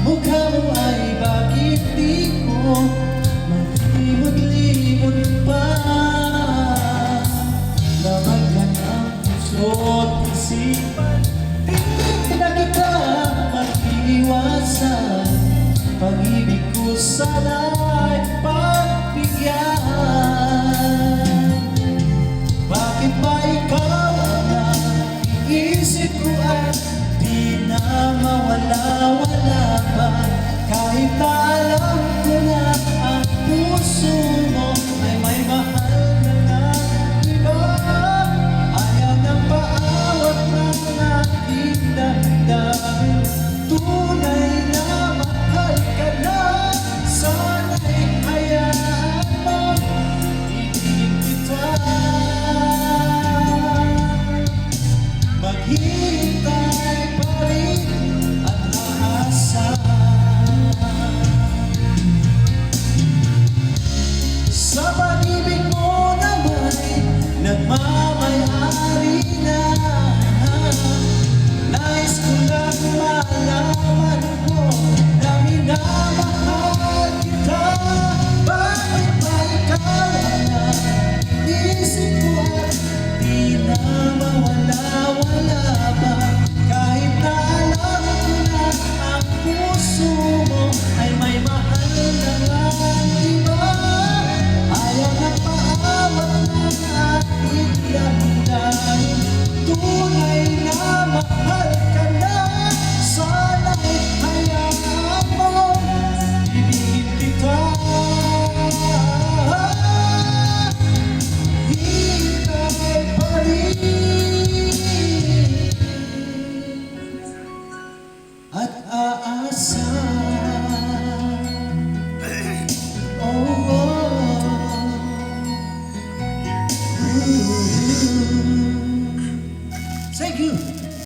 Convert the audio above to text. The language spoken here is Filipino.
mukha mo ay bakit di ko malimot-limot pa na maghanap puso't isipan. Di na kita mag-iwasan, pag-ibig ko sana'y pagbigyan. Bakit ba ikaw ang iisip ko at di na mawala-wala pa kahit